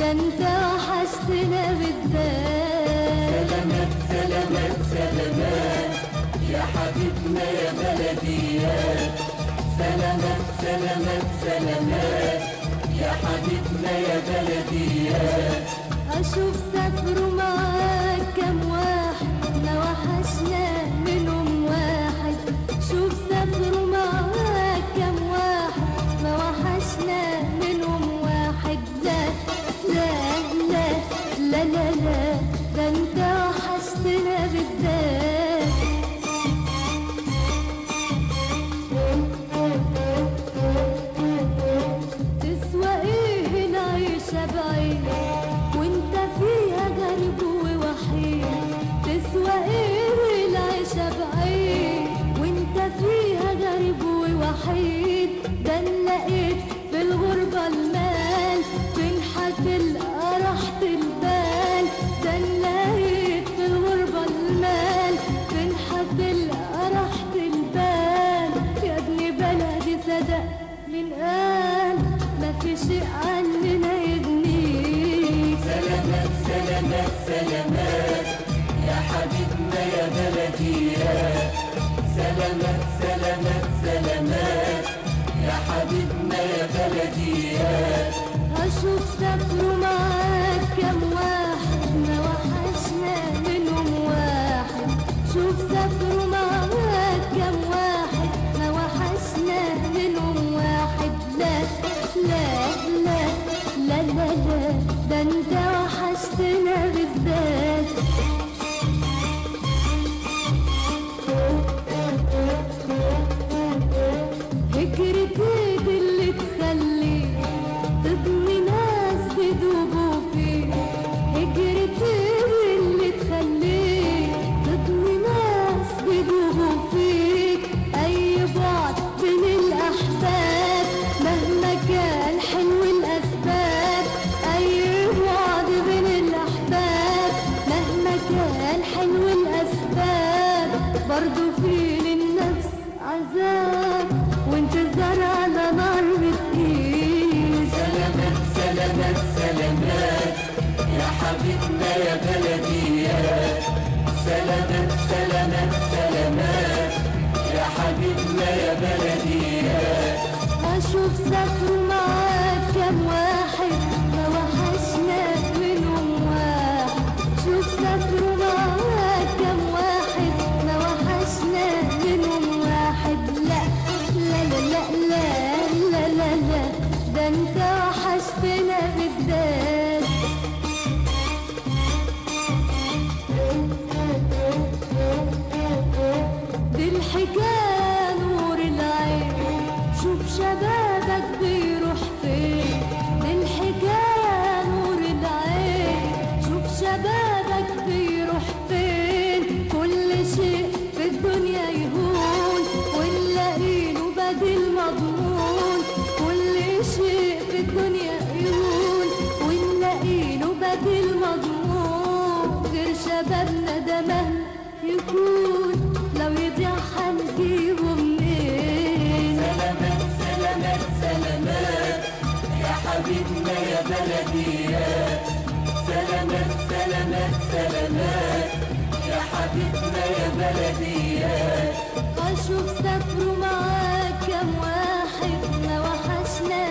ده انت وحشتنا بالذات. سلامات سلامات سلامات يا حبيبنا يا بلديات. سلامات سلامات سلامات يا حبيبنا يا بلديات. اشوف سافروا معاك كام واحد ما وحشنا منهم واحد. شوف سافروا معاك كام واحد ما وحشنا منهم واحد. لا لا لا لا لا لا ده انت وحشتنا بالذات. تسوى ايه العيشة بعيد وانت فيها غريب ووحيد. تسوى ايه العيشة بعيد وانت فيها غريب ووحيد. ده نلاقيت في الغربة المال فين هتلقى راحة البال. ده نلاقيت في الغربة المال فين هتلقى راحة البال. يا ابن بلدي صدق من قال مفي شيء عننا يغنيك. سلامات سلامات سلامات يا حبيبنا يا بلديات. سلامات سلامات سلامات يا حبيبنا يا بلديات. اشوف سافروا معاك كام واحد ما وحشنا منهم واحد. شوف سافروا معاك كام واحد ما وحشنا منهم واحد. لا لا لا لا لا لا ده انت وحشتنا بالذات. هجرتك اللي تخليك تضني ناس بدوبوا فيك. هجرتك اللي تخليك تضني ناس بدوبوا فيك. اي بعد بين الاحباب مهما كان حلو الاسباب. اي بعد بين الاحباب مهما كان حلو الاسباب. برضو في للنفس عذاب وانتظار على نار بتقيل. سلامات سلامات سلامات يا حبيبنا يا بلديات. سلامات سلامات سلامات يا حبيبنا يا بلديات. اشوف سافروا معاك كام واحد ما وحشنا منهم واحد. شوف سافروا معاك كام واحد ما وحشنا منهم واحد. لا لا لا لا لا لا لا ده انت وحشتنا بالذات. دي الحكاية نور العين شوف شبابك بيروح فين. دي الحكاية نور العين شوف شبابك بيروح فين. كل شيء في الدنيا يهون ونلاقيله بديل مضمون. كل شيء في الدنيا يهون ونلاقيله بديل مضمون. غير شبابنا ده مهما يكون لو يضيع هنجيبه منين. سلامات سلامات سلامات يا حبيبنا يا بلديات. سلامات سلامات سلامات يا حبيبنا يا بلديات. اشوف سافروا معاك كام واحد ما وحشنا